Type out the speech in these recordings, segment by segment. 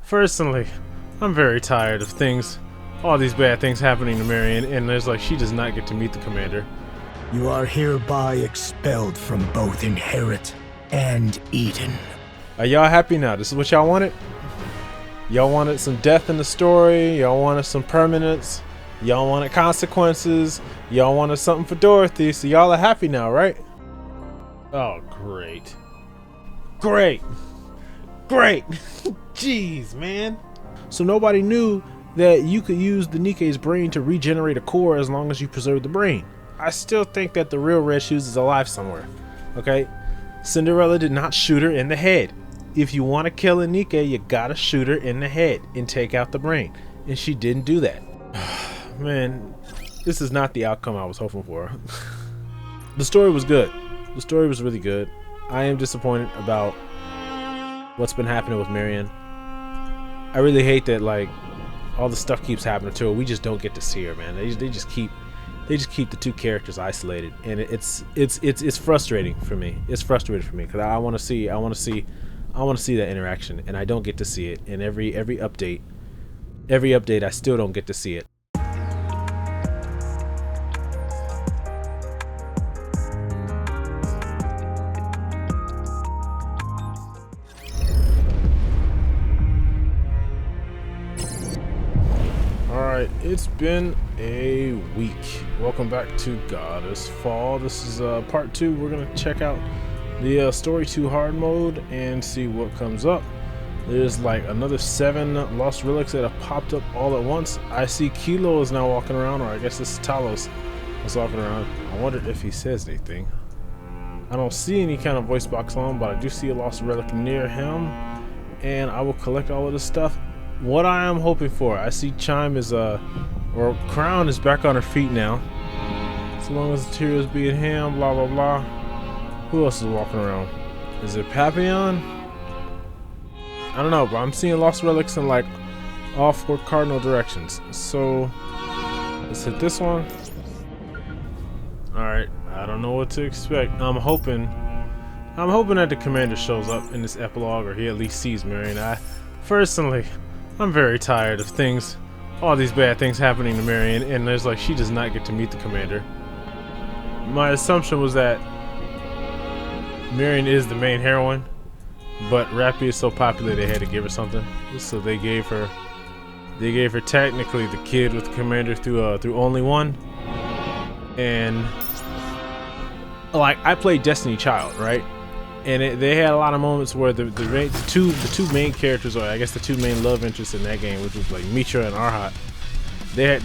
Personally, I'm very tired of all these bad things happening to Marion, and there's like she does not get to meet the commander. You are hereby expelled from both Inherit and Eden. Are y'all happy now? This is what y'all wanted? Y'all wanted some death in the story, y'all wanted some permanence, y'all wanted consequences, y'all wanted something for Dorothy, so y'all are happy now, right? Oh, great. Great! Great! Jeez, man. So nobody knew that you could use the Nikke's brain to regenerate a core as long as you preserve the brain. I still think that the real Red Shoes is alive somewhere, okay? Cinderella did not shoot her in the head. If you want to kill a Nikke, you gotta shoot her in the head and take out the brain. And she didn't do that. Man, this is not the outcome I was hoping for. The story was good. The story was really good. I am disappointed about what's been happening with Marion. I really hate that like all the stuff keeps happening to her. We just don't get to see her, man. They just keep the two characters isolated, and it's frustrating for me. It's frustrating for me because I want to see that interaction, and I don't get to see it. And every update I still don't get to see it. Alright, it's been a week. Welcome back to Goddess Fall. This is part 2. We're gonna check out the story 2 hard mode and see what comes up. There's like another 7 lost relics that have popped up all at once. I see Kilo is now walking around, or I guess this is Talos that's walking around. I wonder if he says anything. I don't see any kind of voice box on, but I do see a lost relic near him, and I will collect all of this stuff. What I am hoping for, I see Chime is or Crown is back on her feet now. So long as the Tears be at him, blah blah blah. Who else is walking around? Is it Papillon? I don't know, but I'm seeing lost relics in like all 4 cardinal directions. So let's hit this one. Alright, I don't know what to expect. I'm hoping that the commander shows up in this epilogue, or he at least sees Marion. Personally, I'm very tired of all these bad things happening to Marion, and there's like she does not get to meet the commander. My assumption was that Marion is the main heroine, but Rappy is so popular they had to give her something. So they gave her technically the kid with the commander through only one. And like I played Destiny Child, right? And they had a lot of moments where the two main characters, or I guess the 2 main love interests in that game, which was like Mitra and Arhat,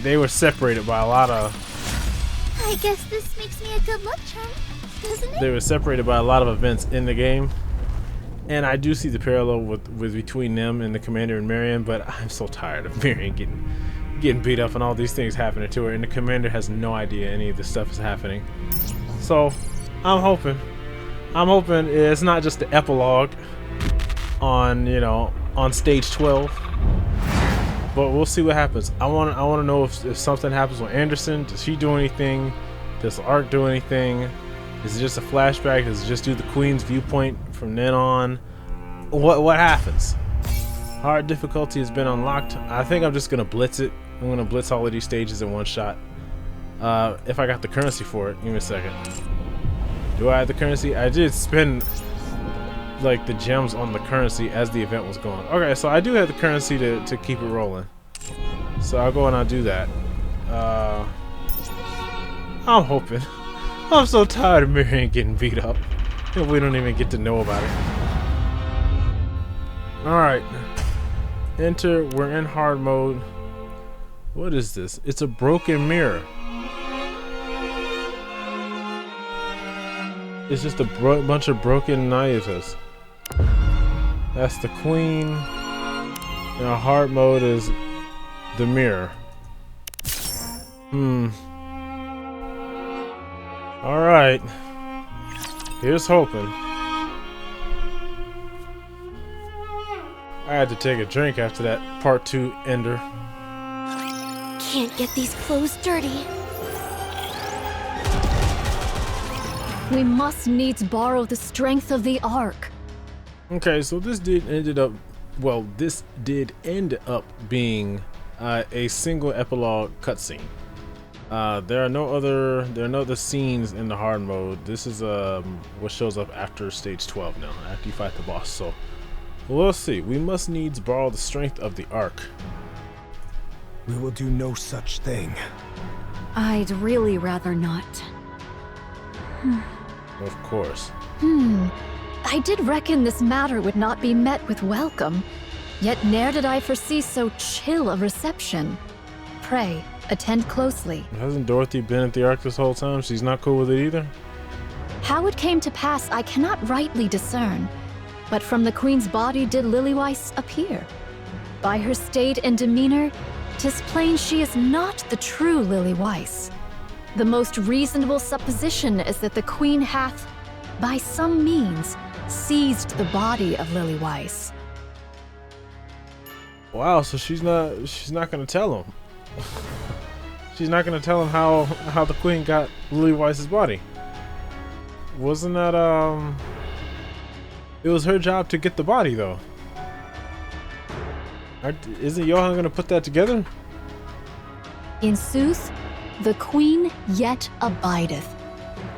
they were separated by a lot of. I guess this makes me a good luck charm, doesn't it? They were separated by a lot of events in the game, and I do see the parallel with between them and the commander and Marion. But I'm so tired of Marion getting beat up and all these things happening to her, and the commander has no idea any of this stuff is happening. So I'm hoping it's not just the epilogue on stage 12, but we'll see what happens. I want to know if something happens with Anderson. Does she do anything? Does the arc do anything? Is it just a flashback? Does it just do the Queen's viewpoint from then on? What happens? Hard difficulty has been unlocked. I think I'm just gonna blitz it. I'm gonna blitz all of these stages in one shot. If I got the currency for it. Give me a second. Do I have the currency? I did spend like the gems on the currency as the event was going. Okay, so I do have the currency to keep it rolling. So I'll go and I'll do that. I'm hoping. I'm so tired of Marion getting beat up, and we don't even get to know about it. Alright. Enter. We're in hard mode. What is this? It's a broken mirror. It's just a bunch of broken knives. That's the Queen. Now hard mode is the mirror. Alright. Here's hoping. I had to take a drink after that part 2 ender. Can't get these clothes dirty. We must needs borrow the strength of the Ark. Okay, so this dude ended up well, this did end up being a single epilogue cutscene. There are no other scenes in the hard mode. This is what shows up after stage 12 now, after you fight the boss. So we'll see. We must needs borrow the strength of the Ark. We will do no such thing. I'd really rather not. Of course. I did reckon this matter would not be met with welcome, yet ne'er did I foresee so chill a reception. Pray, attend closely. Hasn't Dorothy been at the Ark this whole time? She's not cool with it either? How it came to pass I cannot rightly discern, but from the Queen's body did Lilyweiss appear. By her state and demeanor, 'tis plain she is not the true Lilyweiss. The most reasonable supposition is that the Queen hath, by some means, seized the body of Lilyweiss. Wow, so she's not gonna tell him. She's not gonna tell him how the Queen got Lilyweiss' body. Wasn't that it was her job to get the body though. Isn't Johan gonna put that together? In sooth, the Queen yet abideth.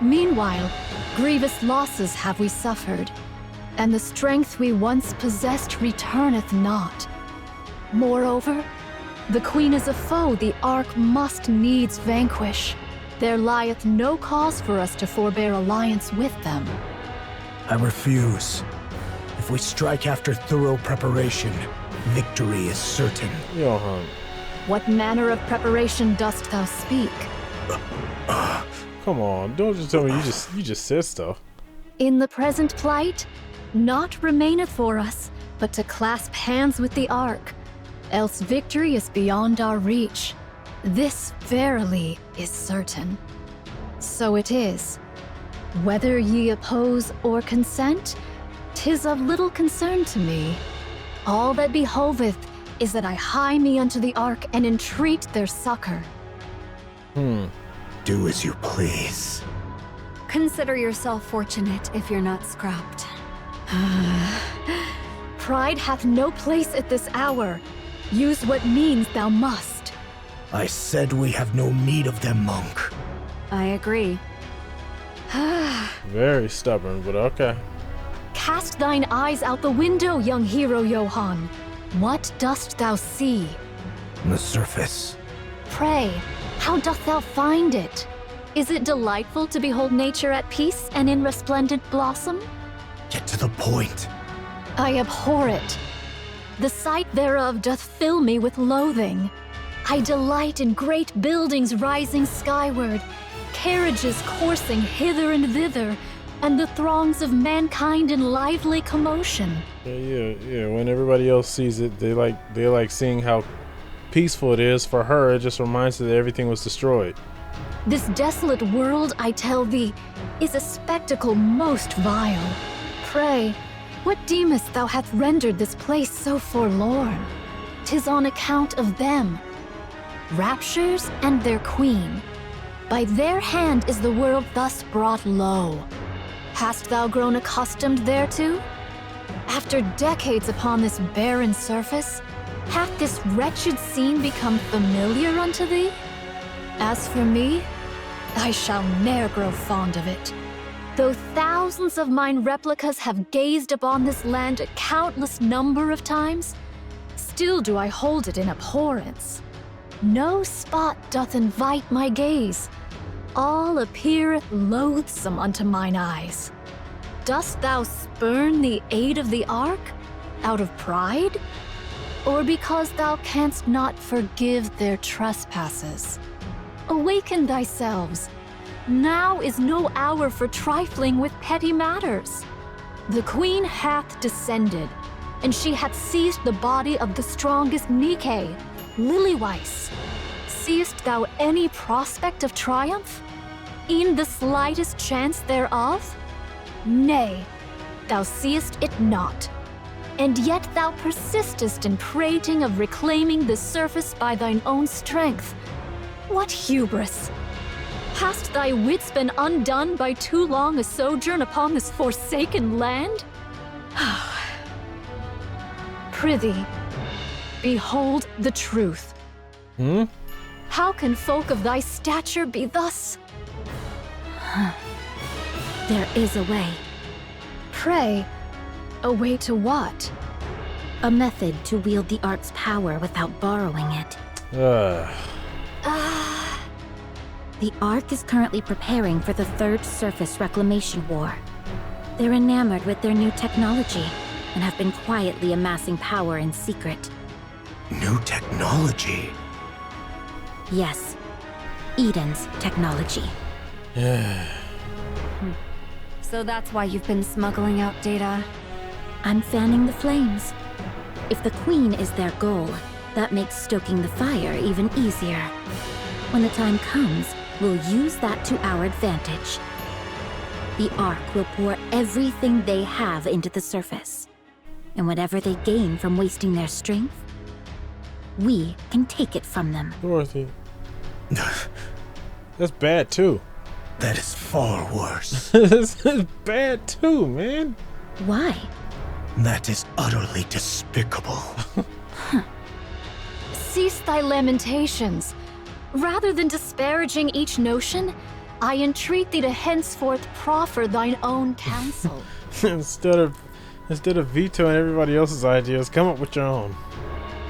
Meanwhile, grievous losses have we suffered, and the strength we once possessed returneth not. Moreover, the Queen is a foe the Ark must needs vanquish. There lieth no cause for us to forbear alliance with them. I refuse. If we strike after thorough preparation, victory is certain. Johan, What manner of preparation dost thou speak? come on, don't just tell me you just said stuff. In the present plight, naught remaineth for us but to clasp hands with the Ark, else victory is beyond our reach. This verily is certain. So it is. Whether ye oppose or consent, 'tis of little concern to me. All that behoveth is that I hie me unto the Ark and entreat their succor. Do as you please. Consider yourself fortunate if you're not scrapped. Pride hath no place at this hour. Use what means thou must. I said we have no need of them, monk. I agree. Very stubborn, but okay. Cast thine eyes out the window, young hero Johan. What dost thou see? The surface. Pray, how doth thou find it? Is it delightful to behold nature at peace and in resplendent blossom? Get to the point. I abhor it. The sight thereof doth fill me with loathing. I delight in great buildings rising skyward, carriages coursing hither and thither, and the throngs of mankind in lively commotion. Yeah. When everybody else sees it, they like seeing how peaceful it is. For her, it just reminds her that everything was destroyed. This desolate world, I tell thee, is a spectacle most vile. Pray, what deemest thou hath rendered this place so forlorn? 'Tis on account of them. Raptures and their queen. By their hand is the world thus brought low. Hast thou grown accustomed thereto? After decades upon this barren surface, hath this wretched scene become familiar unto thee? As for me, I shall ne'er grow fond of it. Though thousands of mine replicas have gazed upon this land a countless number of times, still do I hold it in abhorrence. No spot doth invite my gaze. All appeareth loathsome unto mine eyes. Dost thou spurn the aid of the Ark out of pride? Or because thou canst not forgive their trespasses? Awaken thyselves. Now is no hour for trifling with petty matters. The Queen hath descended, and she hath seized the body of the strongest Nikke, Lilyweiss. Seest thou any prospect of triumph? E'en the slightest chance thereof? Nay, thou seest it not. And yet thou persistest in prating of reclaiming the surface by thine own strength. What hubris! Hast thy wits been undone by too long a sojourn upon this forsaken land? prithee, behold the truth. Hmm? How can folk of thy stature be thus? There is a way. Pray, a way to what? A method to wield the art's power without borrowing it. The Ark is currently preparing for the Third Surface Reclamation War. They're enamored with their new technology and have been quietly amassing power in secret. New technology? Yes, Eden's technology. So that's why you've been smuggling out data? I'm fanning the flames. If the Queen is their goal, that makes stoking the fire even easier. When the time comes, we'll use that to our advantage. The Ark will pour everything they have into the surface. And whatever they gain from wasting their strength, we can take it from them. Dorothy. That's bad too. That is far worse. This is bad too, man. Why? That is utterly despicable. Cease thy lamentations. Rather than disparaging each notion, I entreat thee to henceforth proffer thine own counsel. instead of vetoing everybody else's ideas, come up with your own.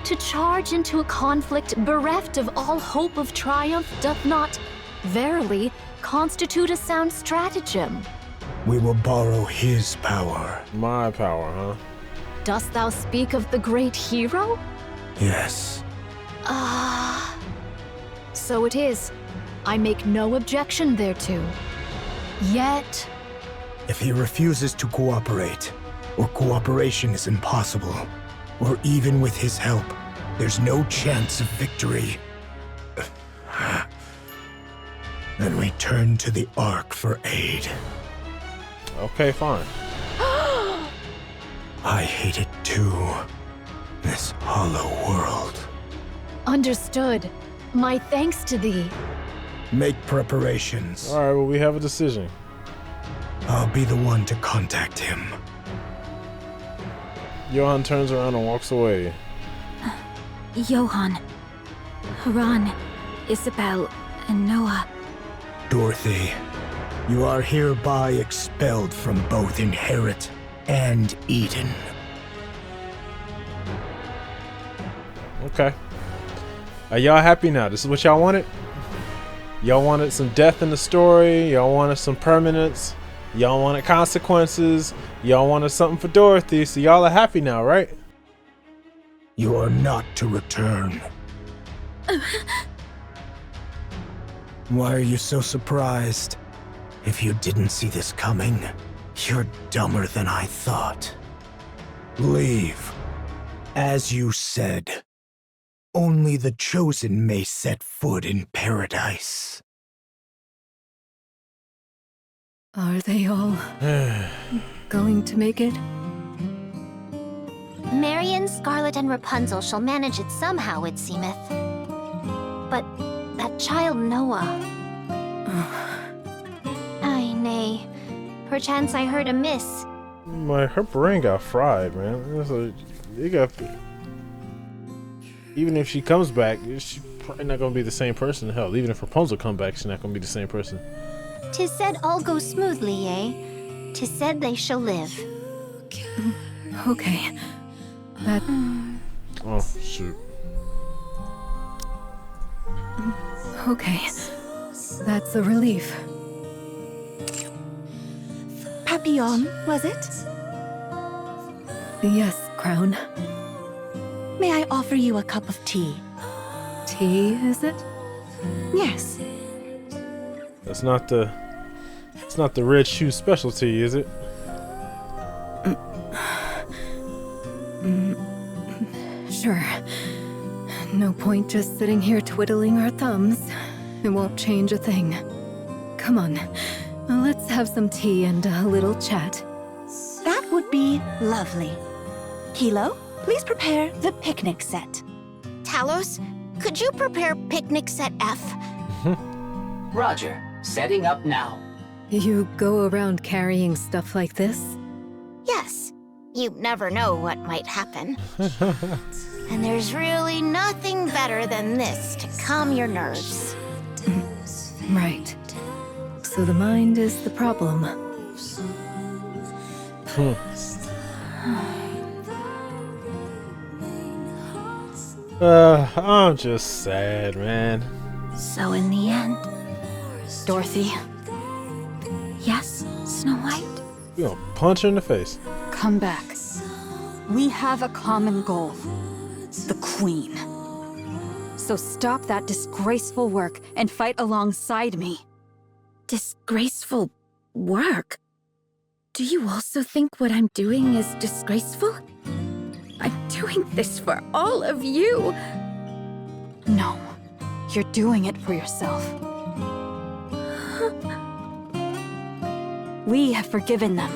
To charge into a conflict bereft of all hope of triumph doth not, verily, constitute a sound stratagem. We will borrow his power. My power, huh? Dost thou speak of the great hero? Yes. So it is. I make no objection thereto. Yet, If he refuses to cooperate, or cooperation is impossible, or even with his help, there's no chance of victory. Then we turn to the Ark for aid. Okay, fine. I hate it too. This hollow world. understood. My thanks to thee. Make preparations. All right, well, we have a decision. I'll be the one to contact him. Johan turns around and walks away. Johan, Haran, Isabel, and Noah. Dorothy, you are hereby expelled from both Inherit and Eden. Okay. Are y'all happy now? This is what y'all wanted? Y'all wanted some depth in the story. Y'all wanted some permanence. Y'all wanted consequences. Y'all wanted something for Dorothy. So y'all are happy now, right? You are not to return. Why are you so surprised? If you didn't see this coming, you're dumber than I thought. Leave. As you said, only the chosen may set foot in paradise. Are they all going to make it? Marion, Scarlet, and Rapunzel shall manage it somehow, it seemeth. But that child Noah... Ay, nay. Perchance I heard amiss. Her brain got fried, man. Even if she comes back, she's probably not gonna be the same person. Hell, even if Rapunzel come back, she's not gonna be the same person. 'Tis said all goes smoothly, eh? 'Tis said they shall live. Okay. That... Oh, shoot. Okay. That's a relief. Papillon, was it? Yes, Crown. May I offer you a cup of tea? Tea, is it? Yes. It's not the red shoe specialty, is it? Sure. No point just sitting here twiddling our thumbs. It won't change a thing. Come on. Let's have some tea and a little chat. That would be lovely. Kilo, please prepare the picnic set. Talos, could you prepare picnic set F? Roger. Setting up now. You go around carrying stuff like this? Yes. You never know what might happen. And there's really nothing better than this to calm your nerves. Right. So the mind is the problem. I'm just sad, man. So in the end, Dorothy, yes, Snow White? You gonna punch her in the face. come back. We have a common goal. The Queen. So stop that disgraceful work and fight alongside me. Disgraceful work? Do you also think what I'm doing is disgraceful? I'm doing this for all of you. No, you're doing it for yourself. We have forgiven them.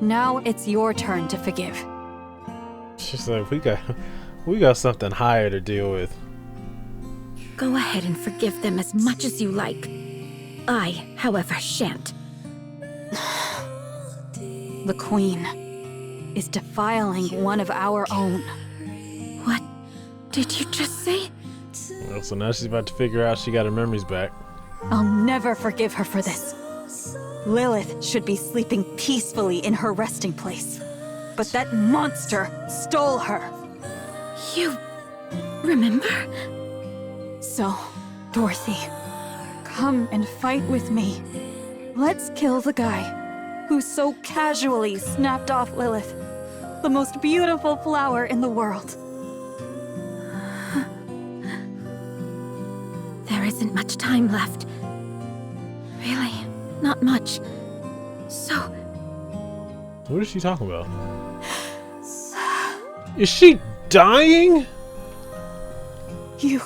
Now it's your turn to forgive. She's like, we got something higher to deal with. Go ahead and forgive them as much as you like. I, however, shan't. The Queen is defiling one of our own. What did you just say? Well, so now she's about to figure out she got her memories back. I'll never forgive her for this. Lilith should be sleeping peacefully in her resting place. But that monster stole her. You remember? So, Dorothy, come and fight with me. Let's kill the guy who so casually snapped off Lilith, the most beautiful flower in the world. There isn't much time left. Really, not much. So, What is she talking about? Is she dying? You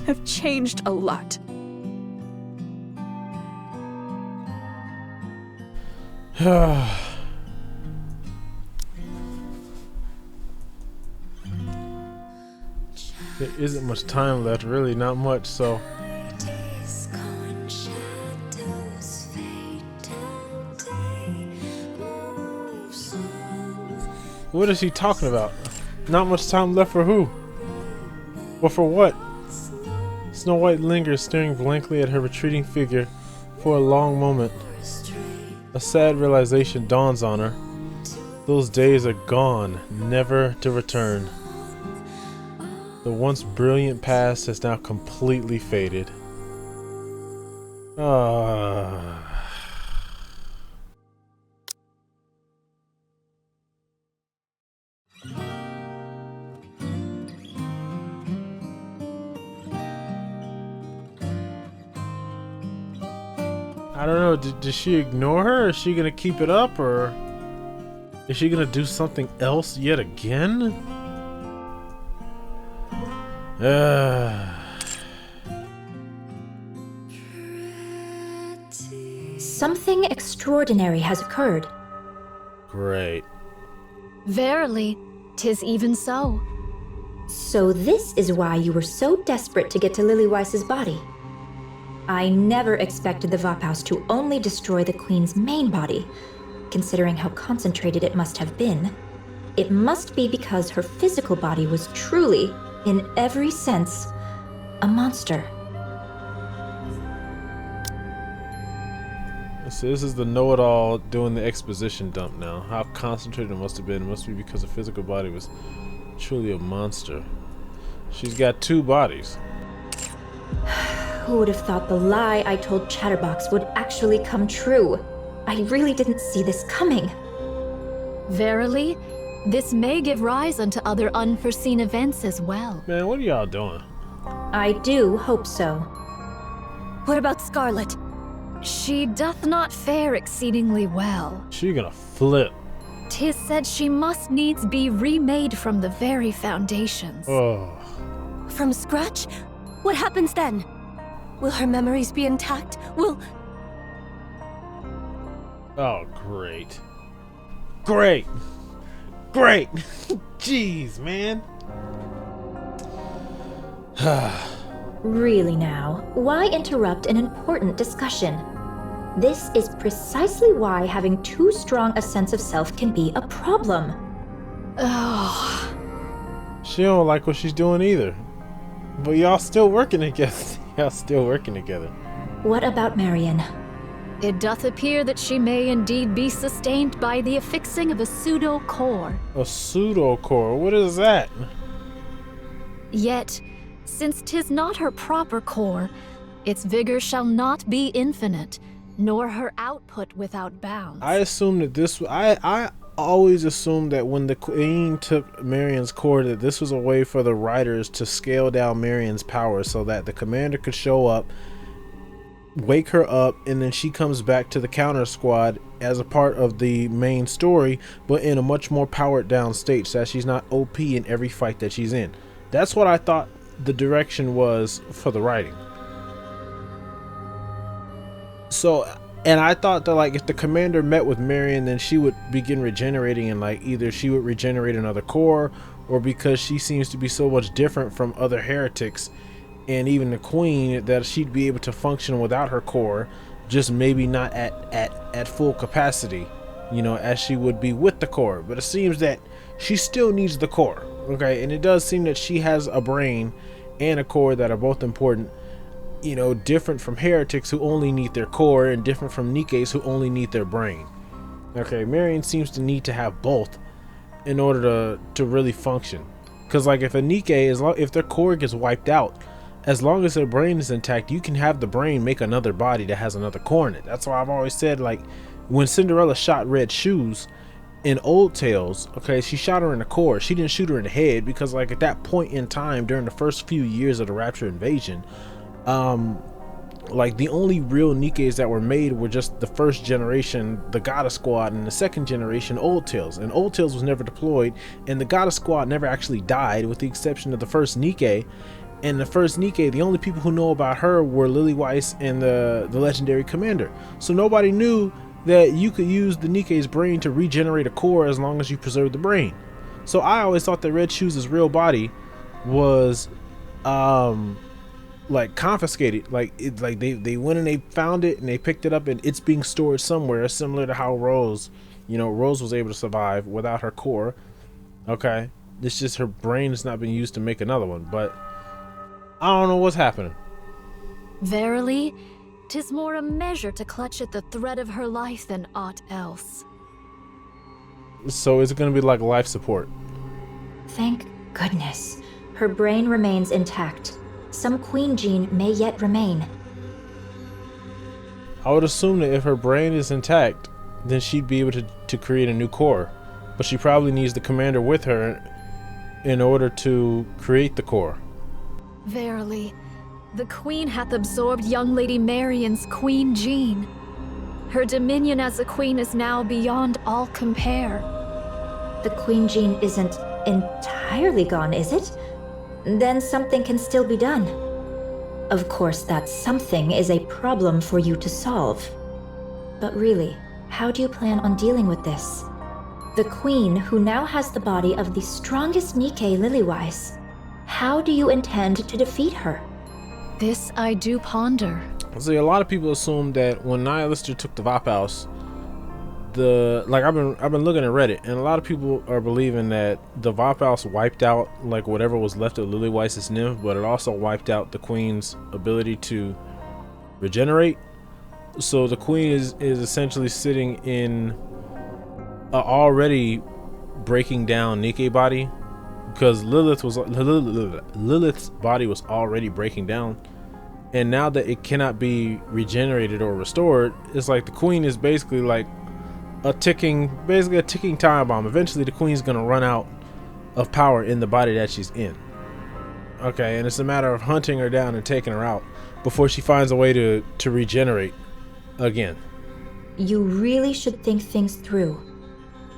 have changed a lot. There isn't much time left, really, not much, so. What is he talking about? Not much time left for who? Or for what? Snow White lingers, staring blankly at her retreating figure for a long moment. A sad realization dawns on her. Those days are gone, never to return. The once brilliant past has now completely faded. I don't know, did she ignore her? Is she gonna keep it up, or is she gonna do something else yet again? Something extraordinary has occurred. Great. Verily, 'tis even so. So this is why you were so desperate to get to Lily Weiss's body. I never expected the Vophouse to only destroy the Queen's main body, considering how concentrated it must have been. It must be because her physical body was truly, in every sense, a monster. So this is the know-it-all doing the exposition dump now. How concentrated it must have been. It must be because her physical body was truly a monster. She's got two bodies. Who would have thought the lie I told Chatterbox would actually come true? I really didn't see this coming. Verily, this may give rise unto other unforeseen events as well. Man, what are y'all doing? I do hope so. What about Scarlet? She doth not fare exceedingly well. She gonna flip. 'Tis said she must needs be remade from the very foundations. Oh. From scratch? What happens then? Will her memories be intact? Oh, great. Great. Great. Jeez, man. Really now, why interrupt an important discussion? This is precisely why having too strong a sense of self can be a problem. Oh. She don't like what she's doing either. But y'all still working together. Y'all still working together. What about Marion? It doth appear that she may indeed be sustained by the affixing of a pseudo-core. A pseudo-core? What is that? Yet, since 'tis not her proper core, its vigor shall not be infinite, nor her output without bounds. I assume that this... I always assumed that when the Queen took Marion's core, that this was a way for the writers to scale down Marion's power so that the commander could show up, wake her up, and then she comes back to the counter squad as a part of the main story, but in a much more powered down state, so that she's not OP in every fight that she's in. That's what I thought the direction was for the writing. So, and I thought that, like, if the commander met with Marion, then she would begin regenerating, and like either she would regenerate another core, or because she seems to be so much different from other heretics and even the Queen, that she'd be able to function without her core, just maybe not at full capacity, you know, as she would be with the core. But it seems that she still needs the core, okay? And it does seem that she has a brain and a core that are both important, you know, different from heretics who only need their core, and different from Nikkes who only need their brain. Okay, Marion seems to need to have both in order to really function. Because like if a Nikke, if their core gets wiped out, as long as their brain is intact, you can have the brain make another body that has another core in it. That's why I've always said, like, when Cinderella shot Red Shoes in Old Tales, okay, she shot her in the core. She didn't shoot her in the head, because like at that point in time during the first few years of the Rapture invasion, like the only real Nikkes that were made were just the first generation, the Goddess Squad, and the second generation Old Tales. And Old Tales was never deployed, and the Goddess Squad never actually died, with the exception of the first Nikke. And the first Nikke, the only people who know about her were Lily Weiss and the legendary commander. So nobody knew that you could use the Nikke's brain to regenerate a core as long as you preserve the brain. So I always thought that Red Shoes' real body was like confiscated. Like they went and they found it and they picked it up, and it's being stored somewhere, similar to how Rose, you know, Rose was able to survive without her core. Okay, it's just her brain has not been used to make another one. But I don't know what's happening. Verily, 'tis more a measure to clutch at the thread of her life than aught else. So is it going to be like life support? Thank goodness. Her brain remains intact. Some Queen gene may yet remain. I would assume that if her brain is intact, then she'd be able to create a new core. But she probably needs the commander with her in order to create the core. Verily, the Queen hath absorbed young Lady Marion's Queen gene. Her dominion as a queen is now beyond all compare. The Queen gene isn't entirely gone, is it? Then something can still be done. Of course, that something is a problem for you to solve. But really, how do you plan on dealing with this? The Queen, who now has the body of the strongest Nikke Lilywise. How do you intend to defeat her? This I do ponder. See, a lot of people assume that when Nihilister took the Vop House, I've been looking at Reddit, and a lot of people are believing that the Vop House wiped out like whatever was left of Lily Weiss's nymph, but it also wiped out the Queen's ability to regenerate. So the Queen is essentially sitting in a already breaking down Nikke body, because Lilith's body was already breaking down, and now that it cannot be regenerated or restored, it's like the Queen is basically like a ticking time bomb. Eventually the Queen's gonna run out of power in the body that she's in. Okay, and it's a matter of hunting her down and taking her out before she finds a way to regenerate again. You really should think things through.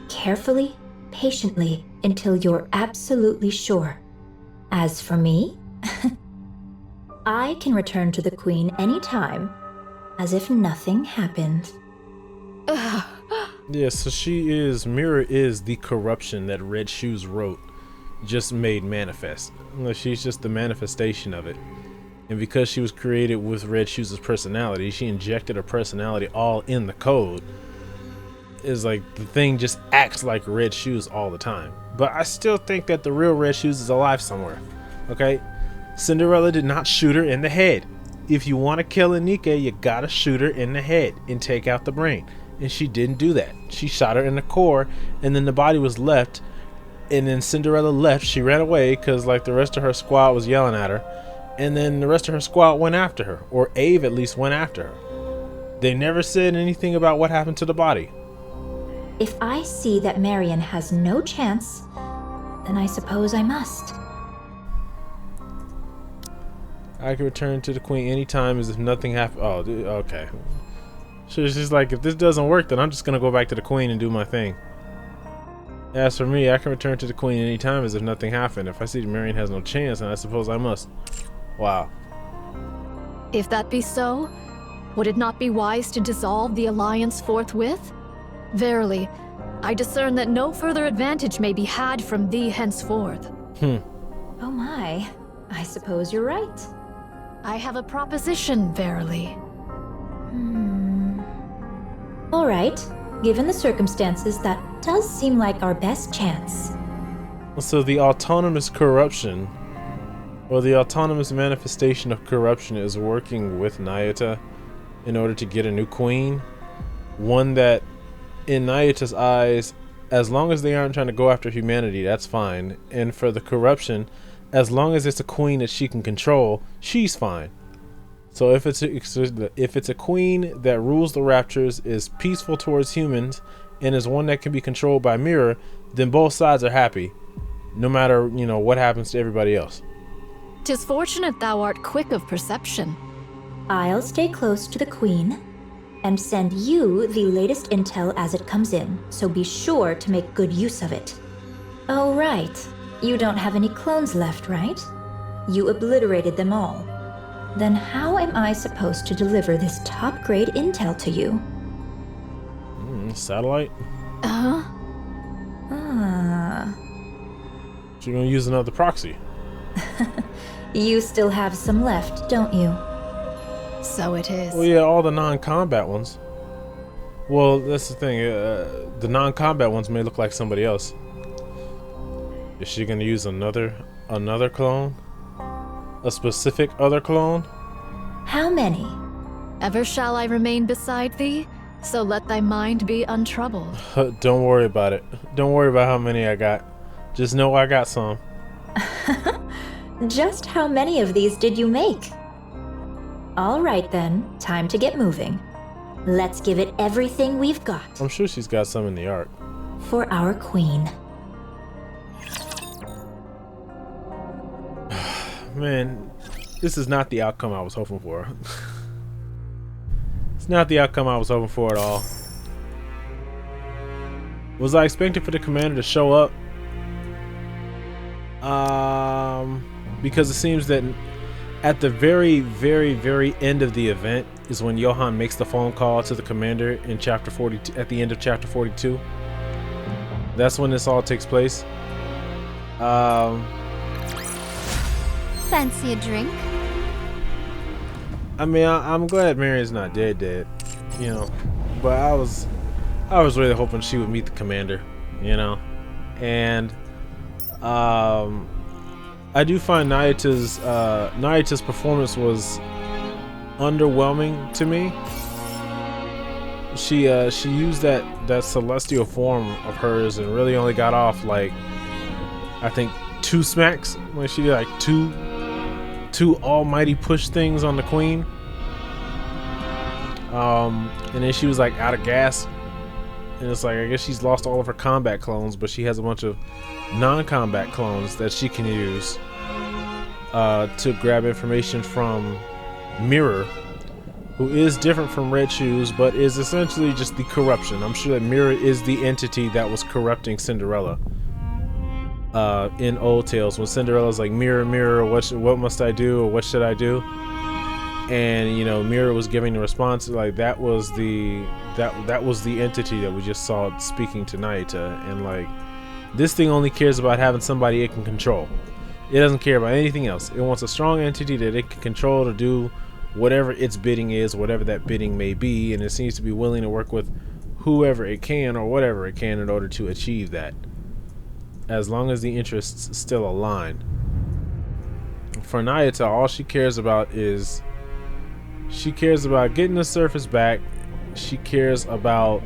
Carefully, patiently, until you're absolutely sure. As for me, I can return to the Queen anytime, as if nothing happened. Yeah, so Mira is the corruption that Red Shoes wrote, just made manifest. She's just the manifestation of it. And because she was created with Red Shoes' personality, she injected her personality all in the code. Is like the thing just acts like Red Shoes all the time. But I still think that the real Red Shoes is alive somewhere. Okay? Cinderella did not shoot her in the head. If you want to kill a Nikke, you gotta shoot her in the head and take out the brain. And she didn't do that. She shot her in the core, and then the body was left. And then Cinderella left. She ran away because like the rest of her squad was yelling at her. And then the rest of her squad went after her, or Ave at least went after her. They never said anything about what happened to the body. If I see that Marion has no chance, then I suppose I must. I can return to the queen anytime as if nothing happened. Oh, dude, okay. So she's like, if this doesn't work, then I'm just gonna go back to the queen and do my thing. As for me, I can return to the queen anytime as if nothing happened. If I see that Marion has no chance, then I suppose I must. Wow. If that be so, would it not be wise to dissolve the alliance forthwith? Verily, I discern that no further advantage may be had from thee henceforth. Oh my, I suppose you're right. I have a proposition, verily. All right, given the circumstances, that does seem like our best chance. So the autonomous corruption, or the autonomous manifestation of corruption, is working with Nayata in order to get a new queen. One that, in Nayata's eyes, as long as they aren't trying to go after humanity, that's fine. And for the corruption, as long as it's a queen that she can control, she's fine. So if it's a queen that rules the Raptures, is peaceful towards humans, and is one that can be controlled by Mirror, then both sides are happy, no matter, you know, what happens to everybody else. 'Tis fortunate thou art quick of perception. I'll stay close to the queen and send you the latest intel as it comes in, so be sure to make good use of it. Oh, right. You don't have any clones left, right? You obliterated them all. Then how am I supposed to deliver this top-grade intel to you? Satellite? Ah. She's gonna use another proxy. You still have some left, don't you? So it is. Well, yeah, all the non-combat ones. Well, that's the thing. The non-combat ones may look like somebody else. Is she gonna use another clone? A specific other clone? How many? Ever shall I remain beside thee, so let thy mind be untroubled. Don't worry about it. Don't worry about how many I got. Just know I got some. Just how many of these did you make? All right then, time to get moving. Let's give it everything we've got. I'm sure she's got some in the art. For our queen. Man, this is not the outcome I was hoping for. It's not the outcome I was hoping for at all. Was I expecting for the commander to show up? Because it seems that at the very, very, very end of the event is when Johan makes the phone call to the commander in chapter 42, at the end of chapter 42. That's when this all takes place. Fancy a drink? I mean, I'm glad Marion's not dead, you know, but I was really hoping she would meet the commander, you know, and I do find Nayata's performance was underwhelming to me. She used that celestial form of hers and really only got off like, I think, 2 smacks when she did like two almighty push things on the queen. And then she was like out of gas, and it's like, I guess she's lost all of her combat clones, but she has a bunch of non-combat clones that she can use to grab information from Mirror, who is different from Red Shoes, but is essentially just the corruption. I'm sure that Mirror is the entity that was corrupting Cinderella in Old Tales, when Cinderella's like, mirror, mirror, what must I do, or what should I do? And you know, Mirror was giving the response, like that was the entity that we just saw speaking to Nayata. And like, this thing only cares about having somebody it can control. It doesn't care about anything else. It wants a strong entity that it can control to do whatever its bidding is, whatever that bidding may be, and it seems to be willing to work with whoever it can or whatever it can in order to achieve that, as long as the interests still align. For Nayata, all she cares about is getting the surface back. She cares about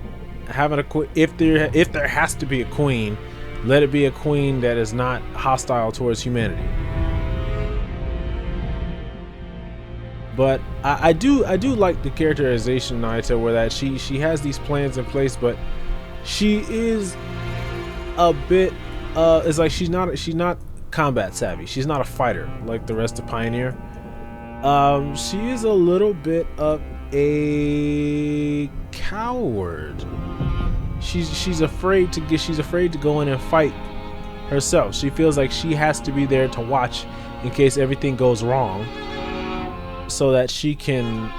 having a if there has to be a queen, let it be a queen that is not hostile towards humanity. But I do like the characterization of Nayata, where that she has these plans in place, but she is a bit it's like she's not combat savvy. She's not a fighter like the rest of Pioneer. She is a little bit of a coward. She's afraid to go in and fight herself. She feels like she has to be there to watch in case everything goes wrong, so that she can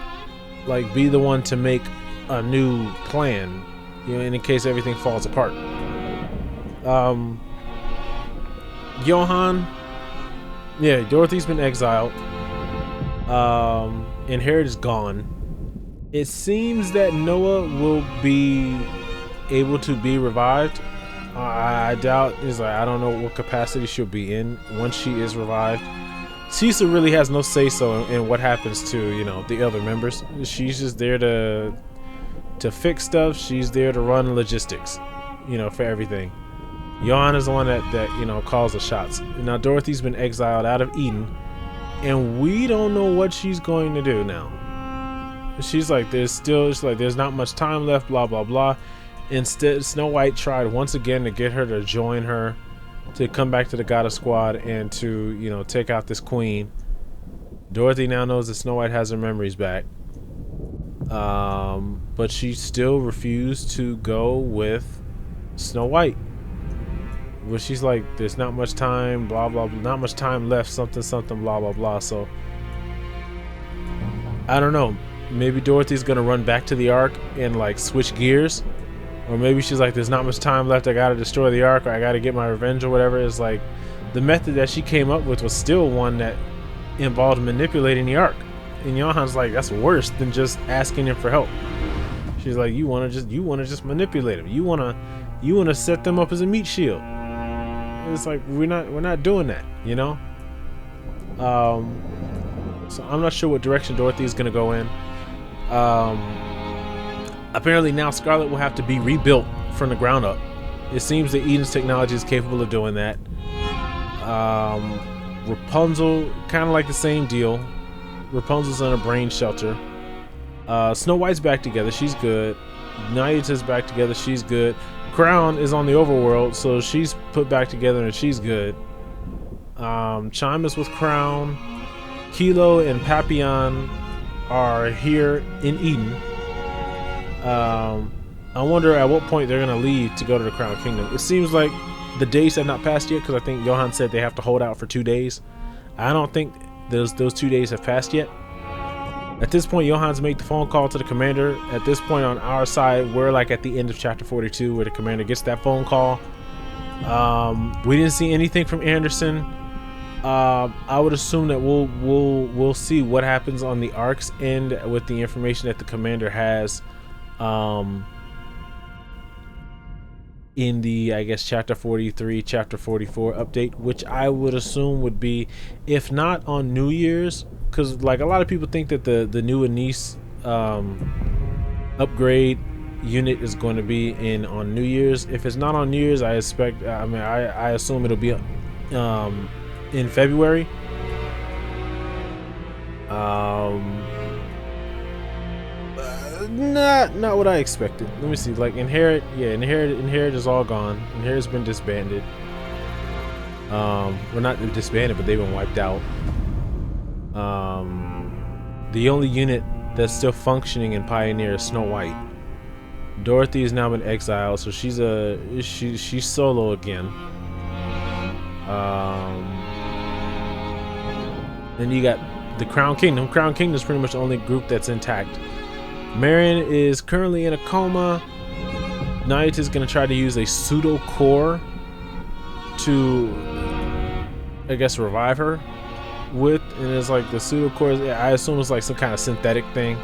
like be the one to make a new plan, you know, in case everything falls apart. Johan, yeah, Dorothy's been exiled. Inherit is gone. It seems that Noah will be able to be revived. I doubt, I don't know what capacity she'll be in once she is revived. Cisa really has no say so in what happens to, you know, the other members. She's just there to fix stuff. She's there to run logistics, you know, for everything. Johan is the one that you know, calls the shots. Now Dorothy's been exiled out of Eden, and we don't know what she's going to do now. She's like, there's not much time left, blah blah blah. Instead, Snow White tried once again to get her to join her, to come back to the Goddess Squad and to, you know, take out this queen. Dorothy now knows that Snow White has her memories back, but she still refused to go with Snow White. Well, she's like, there's not much time, blah blah blah, not much time left, something something, blah blah blah. So I don't know, maybe Dorothy's gonna run back to the Ark and like switch gears, or maybe she's like, there's not much time left, I gotta destroy the Ark, or I gotta get my revenge, or whatever. It's like the method that she came up with was still one that involved manipulating the Ark, and Johan's like, that's worse than just asking him for help. She's like, you wanna just manipulate him, you wanna set them up as a meat shield. It's like, we're not doing that, you know. So I'm not sure what direction Dorothy is gonna go in. Apparently now Scarlet will have to be rebuilt from the ground up. It seems that Eden's technology is capable of doing that. Rapunzel, kind of like the same deal. Rapunzel's in a brain shelter. Snow White's back together, she's good. Nayata's back together, she's good. Crown is on the overworld, so she's put back together and she's good. Chime is with Crown. Kilo and Papillon are here in Eden. I wonder at what point they're gonna leave to go to the Crown Kingdom. It seems like the days have not passed yet, because I think Johan said they have to hold out for 2 days. I don't think those 2 days have passed yet. At this point, Johan's made the phone call to the commander. At this point on our side, we're like at the end of chapter 42, where the commander gets that phone call. We didn't see anything from Anderson. I would assume that we'll see what happens on the Ark's end with the information that the commander has in the, I guess, chapter 43, chapter 44 update, which I would assume would be, if not on New Year's, because like a lot of people think that the new Anise upgrade unit is going to be in on New Year's. If it's not on New Year's, I expect, I assume it'll be in February. Not what I expected. Let me see. Like Inherit is all gone. Inherit's been disbanded. Well, not disbanded, but they've been wiped out. The only unit that's still functioning in Pioneer is Snow White. Dorothy has now been exiled, so she's solo again. Then you got the Crown Kingdom. Crown Kingdom is pretty much the only group that's intact. Marion is currently in a coma. Nayata is going to try to use a pseudo core to I guess, revive her with, and it's like the pseudo core. I assume it's like some kind of synthetic thing,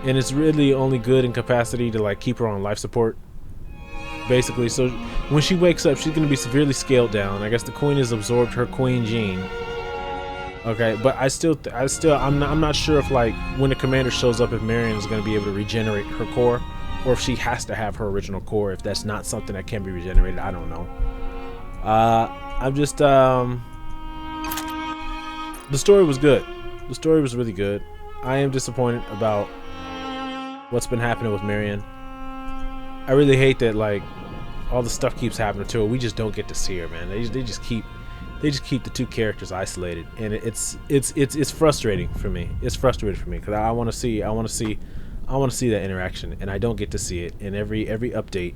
and it's really only good in capacity to like keep her on life support, basically. So when she wakes up, she's gonna be severely scaled down. I guess the queen has absorbed her queen gene. Okay, but I'm not sure if like when the commander shows up, if Marion is gonna be able to regenerate her core, or if she has to have her original core. If that's not something that can be regenerated, I don't know. I'm just the story was good. The story was really good. I am disappointed about what's been happening with Marion. I really hate that like all the stuff keeps happening to her. We just don't get to see her, man. They just keep the two characters isolated, and it's frustrating for me. It's frustrating for me because I want to see that interaction, and I don't get to see it. And every update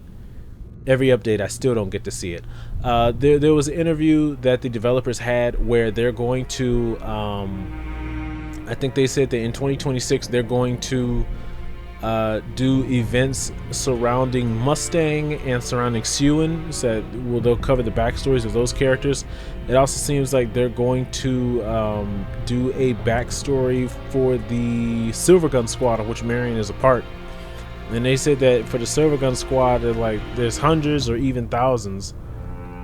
I still don't get to see it. There was an interview that the developers had where they're going to I think they said that in 2026 they're going to do events surrounding Mustang and surrounding Sewin. So they'll cover the backstories of those characters. It also seems like they're going to do a backstory for the Silvergun Squad, of which Marion is a part. And they said that for the Silvergun Squad, like there's hundreds or even thousands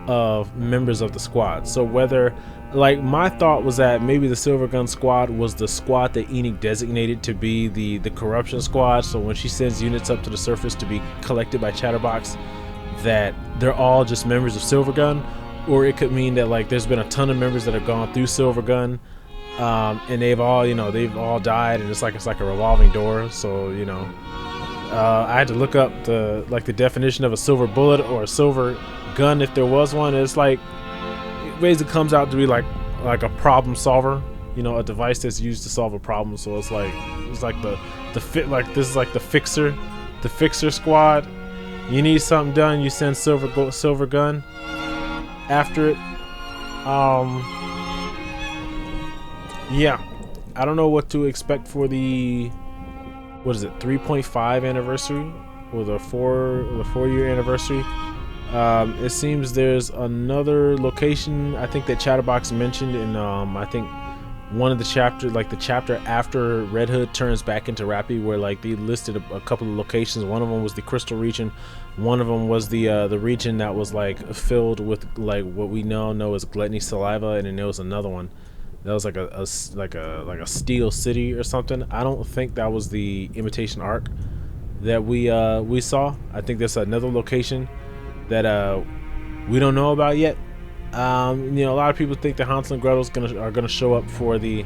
of members of the squad. So whether, like, my thought was that maybe the Silvergun Squad was the squad that Enoch designated to be the corruption squad. So when she sends units up to the surface to be collected by Chatterbox, that they're all just members of Silvergun. Or it could mean that like there's been a ton of members that have gone through Silvergun, and they've all died, and it's like a revolving door. So I had to look up the definition of a silver bullet or a silver gun, if there was one. It's like it basically comes out to be like a problem solver, a device that's used to solve a problem. So it's like this is like the fixer squad. You need something done, you send silver gun after it. Yeah, I don't know what to expect for the, what is it, 3.5 anniversary or the 4-year anniversary. It seems there's another location I think that Chatterbox mentioned in I think one of the chapters, like the chapter after Red Hood turns back into Rappy, where like they listed a couple of locations. One of them was the Crystal region, one of them was the region that was like filled with like what we now know as gluttony saliva, and then there was another one that was like a steel city or something. I don't think that was the Imitation Arc that we saw. I think there's another location that we don't know about yet. A lot of people think that Hansel and Gretel are gonna show up for the,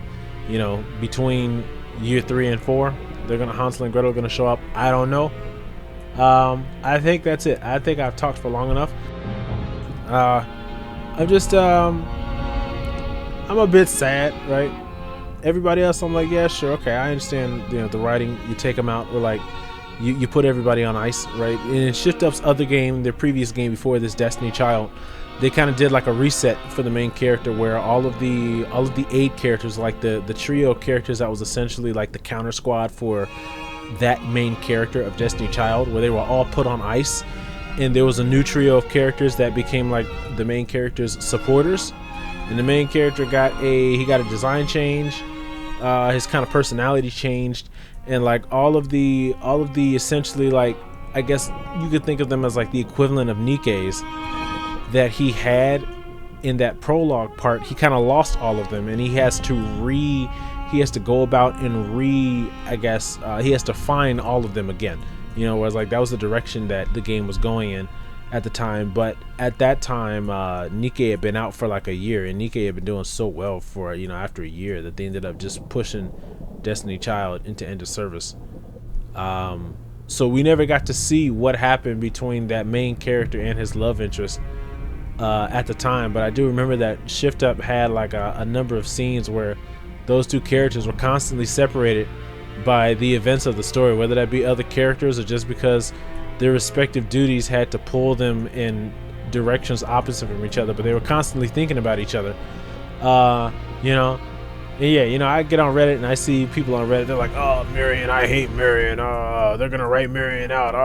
between year 3 and 4. Hansel and Gretel are gonna show up. I don't know. I think that's it. I think I've talked for long enough. I'm a bit sad, right? Everybody else, I'm like, yeah, sure, okay, I understand. The writing, you take them out, or like you put everybody on ice, right? In Shift Up's other game, their previous game before this, Destiny Child, they kind of did like a reset for the main character, where all of the aid characters, like the trio of characters that was essentially like the counter squad for that main character of Destiny Child, where they were all put on ice, and there was a new trio of characters that became like the main character's supporters. And the main character got a design change, his kind of personality changed, and like all of the essentially, like, I guess you could think of them as like the equivalent of Nikke's that he had in that prologue part. He kind of lost all of them, and he has to go about and he has to find all of them again. Whereas like that was the direction that the game was going in at the time. But at that time, Nikke had been out for like a year, and Nikke had been doing so well for after a year that they ended up just pushing Destiny Child into end of service. So we never got to see what happened between that main character and his love interest at the time. But I do remember that Shift Up had like a number of scenes where those two characters were constantly separated by the events of the story, whether that be other characters or just because their respective duties had to pull them in directions opposite from each other, but they were constantly thinking about each other. And yeah, I get on Reddit and I see people on Reddit, they're like, oh, Marion, I hate Marion, they're gonna write Marion out,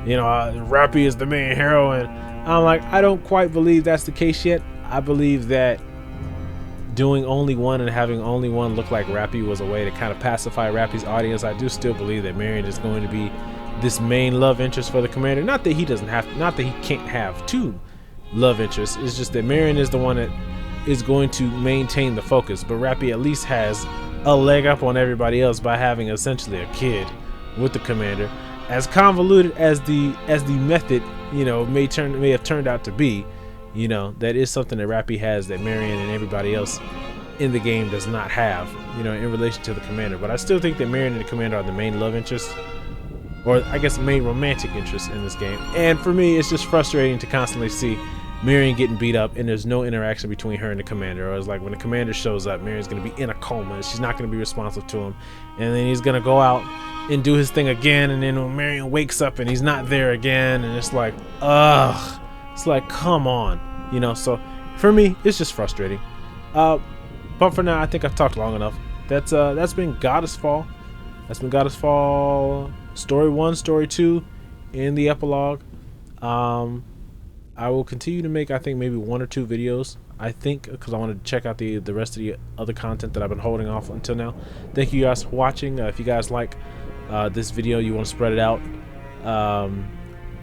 Rappy is the main heroine. I'm like, I don't quite believe that's the case yet. I believe that doing only one and having only one look like Rappy was a way to kind of pacify Rappy's audience. I do still believe that Marion is going to be this main love interest for the commander. Not that he can't have two love interests. It's just that Marion is the one that is going to maintain the focus, but Rappy at least has a leg up on everybody else by having essentially a kid with the commander. As convoluted as the method, you know, may have turned out to be, you know, that is something that Rappy has that Marion and everybody else in the game does not have, you know, in relation to the commander. But I still think that Marion and the commander are the main love interests, or I guess main romantic interests in this game. And for me, it's just frustrating to constantly see Marion getting beat up and there's no interaction between her and the commander. Or it's like when the commander shows up, Marion's gonna be in a coma and she's not gonna be responsive to him, and then he's gonna go out and do his thing again, and then when Marion wakes up and he's not there again, and it's like, ugh, it's like, come on, you know. So for me, it's just frustrating. But for now, I think I've talked long enough. That's been Goddess Fall. That's been Goddess Fall Story 1, Story 2, and the epilogue. I will continue to make, I think, maybe 1 or 2 videos, I think, because I want to check out the rest of the other content that I've been holding off until now. Thank you guys for watching. If you guys like this video, you want to spread it out,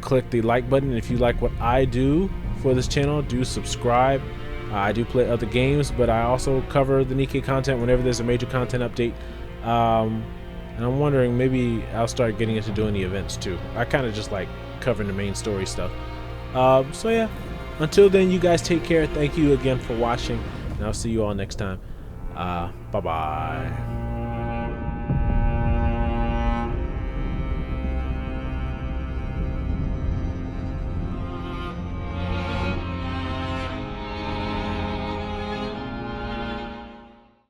click the like button. And if you like what I do for this channel, do subscribe. I do play other games, but I also cover the Nikke content whenever there's a major content update. And I'm wondering, maybe I'll start getting into doing the events too. I kind of just like covering the main story stuff. So yeah, until then, you guys take care. Thank you again for watching, and I'll see you all next time. Bye bye.